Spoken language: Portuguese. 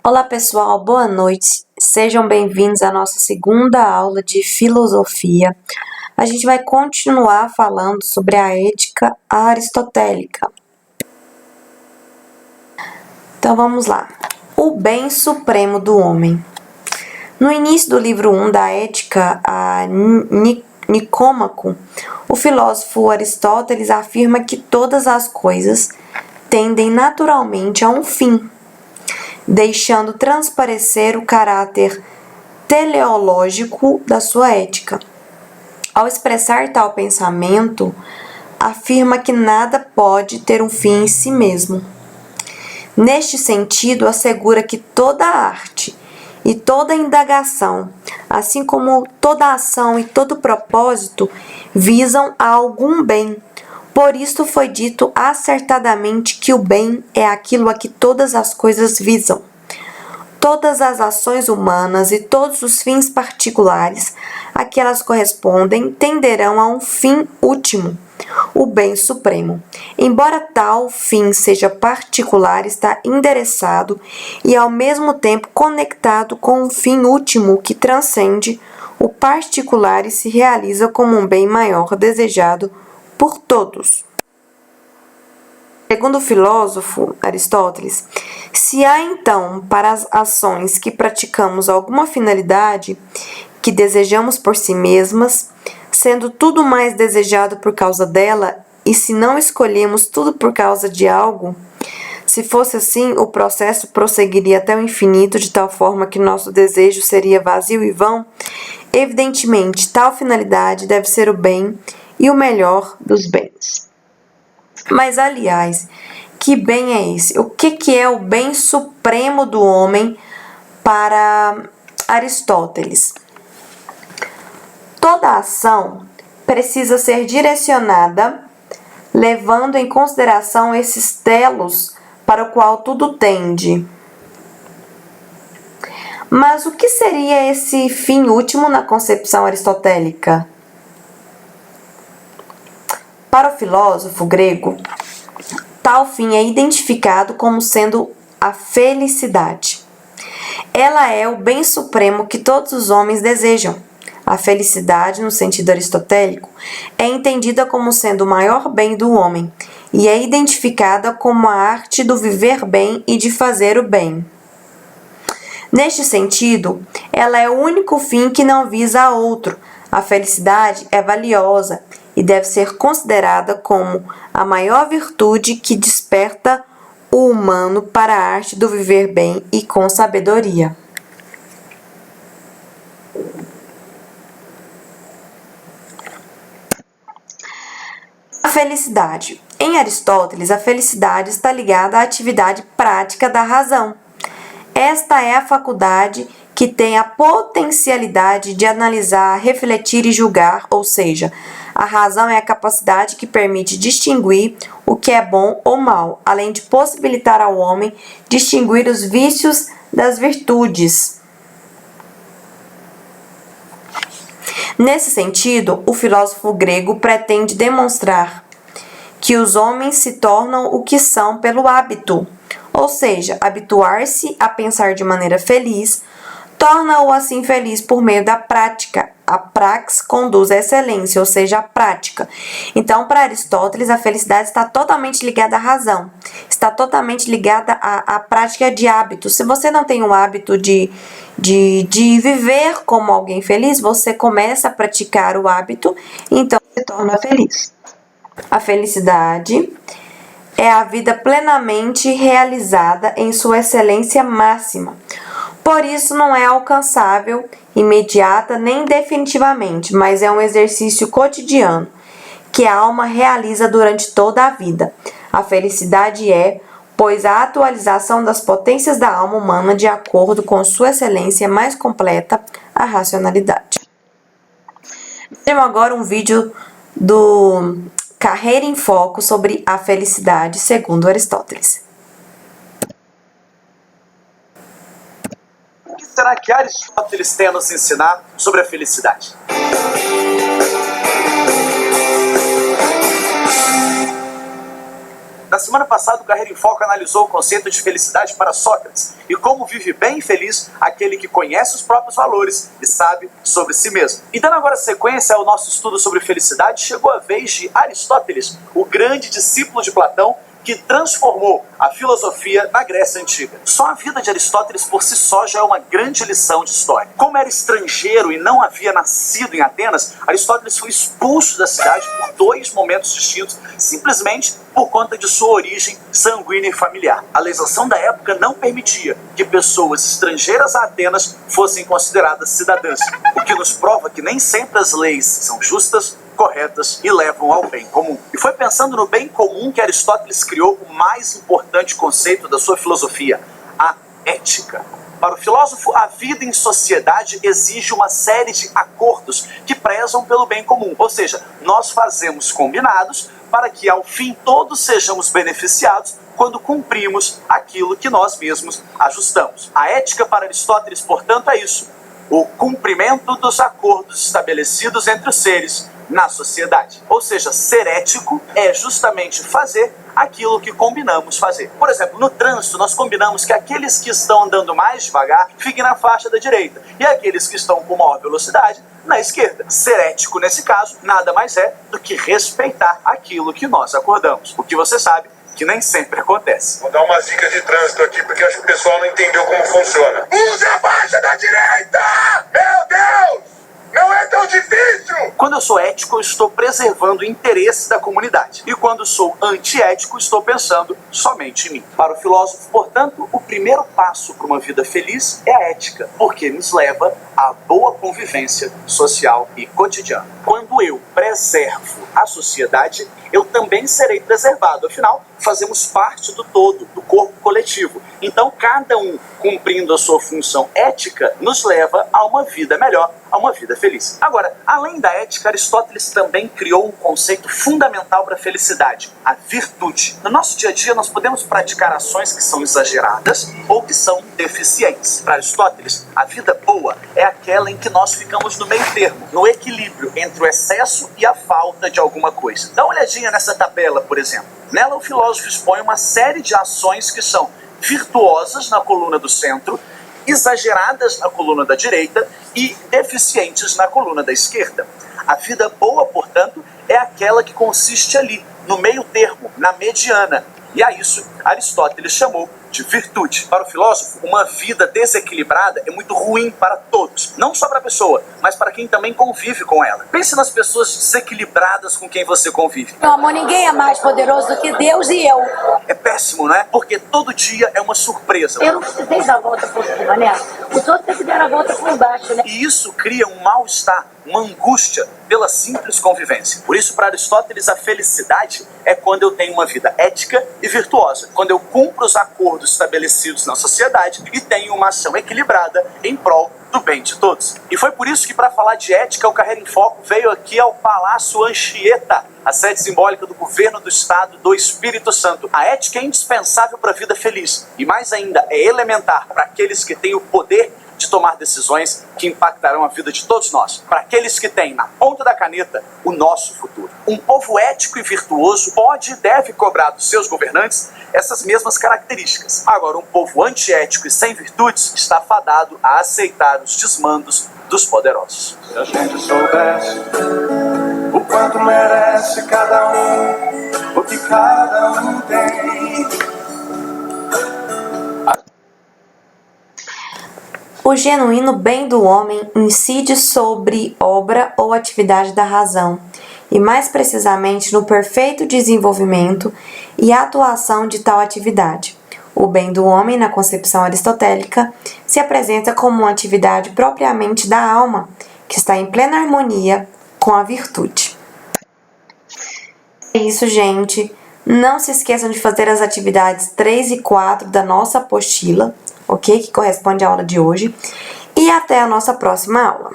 Olá pessoal, boa noite. Sejam bem-vindos à nossa segunda aula de filosofia. A gente vai continuar falando sobre a ética aristotélica. Então vamos lá. O bem supremo do homem. No início do livro 1 da Ética a Nicômaco, o filósofo Aristóteles afirma que todas as coisas tendem naturalmente a um fim, deixando transparecer o caráter teleológico da sua ética. Ao expressar tal pensamento, afirma que nada pode ter um fim em si mesmo. Neste sentido, assegura que toda arte e toda indagação, assim como toda ação e todo propósito, visam a algum bem. Por isto foi dito acertadamente que o bem é aquilo a que todas as coisas visam. Todas as ações humanas e todos os fins particulares a que elas correspondem tenderão a um fim último, o bem supremo. Embora tal fim seja particular, está endereçado e ao mesmo tempo conectado com um fim último que transcende o particular e se realiza como um bem maior desejado por todos. Segundo o filósofo Aristóteles, se há então para as ações que praticamos alguma finalidade que desejamos por si mesmas, sendo tudo mais desejado por causa dela, e se não escolhemos tudo por causa de algo, se fosse assim, o processo prosseguiria até o infinito, de tal forma que nosso desejo seria vazio e vão. Evidentemente, tal finalidade deve ser o bem e o melhor dos bens. Mas, aliás, que bem é esse? O que é o bem supremo do homem para Aristóteles? Toda ação precisa ser direcionada, levando em consideração esses telos para o qual tudo tende. Mas o que seria esse fim último na concepção aristotélica? Para o filósofo grego, tal fim é identificado como sendo a felicidade. Ela é o bem supremo que todos os homens desejam. A felicidade, no sentido aristotélico, é entendida como sendo o maior bem do homem e é identificada como a arte do viver bem e de fazer o bem. Neste sentido, ela é o único fim que não visa a outro. A felicidade é valiosa e deve ser considerada como a maior virtude que desperta o humano para a arte do viver bem e com sabedoria. A felicidade. Em Aristóteles, a felicidade está ligada à atividade prática da razão. Esta é a faculdade que tem a potencialidade de analisar, refletir e julgar, ou seja, a razão é a capacidade que permite distinguir o que é bom ou mal, além de possibilitar ao homem distinguir os vícios das virtudes. Nesse sentido, o filósofo grego pretende demonstrar que os homens se tornam o que são pelo hábito, ou seja, habituar-se a pensar de maneira feliz torna-o assim feliz por meio da prática. A praxis conduz à excelência, ou seja, a prática. Então, para Aristóteles, a felicidade está totalmente ligada à razão, está totalmente ligada à prática de hábitos. Se você não tem o hábito de viver como alguém feliz, você começa a praticar o hábito, então se torna feliz. A felicidade é a vida plenamente realizada em sua excelência máxima. Por isso, não é alcançável imediata nem definitivamente, mas é um exercício cotidiano que a alma realiza durante toda a vida. A felicidade é, pois, a atualização das potências da alma humana de acordo com sua excelência mais completa, a racionalidade. Temos agora um vídeo do Carreira em Foco sobre a felicidade, segundo Aristóteles. O que será que Aristóteles tem a nos ensinar sobre a felicidade? Na semana passada, o Carreira em Foco analisou o conceito de felicidade para Sócrates e como vive bem e feliz aquele que conhece os próprios valores e sabe sobre si mesmo. E dando agora sequência ao nosso estudo sobre felicidade, chegou a vez de Aristóteles, o grande discípulo de Platão, que transformou a filosofia na Grécia Antiga. Só a vida de Aristóteles por si só já é uma grande lição de história. Como era estrangeiro e não havia nascido em Atenas, Aristóteles foi expulso da cidade por 2 momentos distintos, simplesmente por conta de sua origem sanguínea e familiar. A legislação da época não permitia que pessoas estrangeiras a Atenas fossem consideradas cidadãs, o que nos prova que nem sempre as leis são justas, corretas e levam ao bem comum. E foi pensando no bem comum que Aristóteles criou o mais importante conceito da sua filosofia, a ética. Para o filósofo, a vida em sociedade exige uma série de acordos que prezam pelo bem comum, ou seja, nós fazemos combinados para que ao fim todos sejamos beneficiados quando cumprimos aquilo que nós mesmos ajustamos. A ética para Aristóteles, portanto, é isso: o cumprimento dos acordos estabelecidos entre os seres na sociedade. Ou seja, ser ético é justamente fazer aquilo que combinamos fazer. Por exemplo, no trânsito nós combinamos que aqueles que estão andando mais devagar fiquem na faixa da direita e aqueles que estão com maior velocidade na esquerda. Ser ético nesse caso nada mais é do que respeitar aquilo que nós acordamos. O que você sabe que nem sempre acontece. Vou dar umas dicas de trânsito aqui, porque acho que o pessoal não entendeu como funciona. Use a faixa da direita! Meu Deus! Não é tão difícil! Quando eu sou ético, eu estou preservando o interesse da comunidade. E quando sou antiético, estou pensando somente em mim. Para o filósofo, portanto, o primeiro passo para uma vida feliz é a ética, porque nos leva à boa convivência social e cotidiana. Quando eu preservo a sociedade, eu também serei preservado. Afinal, fazemos parte do todo, do corpo coletivo. Então, cada um cumprindo a sua função ética nos leva a uma vida melhor, a uma vida feliz. Agora, além da ética, Aristóteles também criou um conceito fundamental para a felicidade, a virtude. No nosso dia a dia, nós podemos praticar ações que são exageradas ou que são deficientes. Para Aristóteles, a vida boa é aquela em que nós ficamos no meio termo, no equilíbrio entre o excesso e a falta de alguma coisa. Dá uma olhadinha nessa tabela, por exemplo. Nela, o filósofo expõe uma série de ações que são virtuosas na coluna do centro, exageradas na coluna da direita e deficientes na coluna da esquerda. A vida boa, portanto, é aquela que consiste ali, no meio termo, na mediana. E a isso Aristóteles chamou de virtude. Para o filósofo, uma vida desequilibrada é muito ruim para todos. Não só para a pessoa, mas para quem também convive com ela. Pense nas pessoas desequilibradas com quem você convive. Meu amor, ninguém é mais poderoso do que Deus e eu. É péssimo, não é? Porque todo dia é uma surpresa. Eu não precisei dar a volta por cima, né? Os outros têm que dar a volta por baixo, né? E isso cria um mal-estar, uma angústia pela simples convivência. Por isso, para Aristóteles, a felicidade é quando eu tenho uma vida ética e virtuosa. Quando eu cumpro os acordos estabelecidos na sociedade e tenho uma ação equilibrada em prol do bem de todos. E foi por isso que, para falar de ética, o Carreira em Foco veio aqui ao Palácio Anchieta, a sede simbólica do governo do Estado do Espírito Santo. A ética é indispensável para a vida feliz e, mais ainda, é elementar para aqueles que têm o poder de tomar decisões que impactarão a vida de todos nós, para aqueles que têm na ponta da caneta o nosso futuro. Um povo ético e virtuoso pode e deve cobrar dos seus governantes essas mesmas características. Agora, um povo antiético e sem virtudes está fadado a aceitar os desmandos dos poderosos. Se a gente soubesse o quanto merece cada um, o que cada um tem. O genuíno bem do homem incide sobre obra ou atividade da razão, e mais precisamente no perfeito desenvolvimento e atuação de tal atividade. O bem do homem, na concepção aristotélica, se apresenta como uma atividade propriamente da alma, que está em plena harmonia com a virtude. É isso, gente. Não se esqueçam de fazer as atividades 3 e 4 da nossa apostila, ok? Que corresponde à aula de hoje. E até a nossa próxima aula.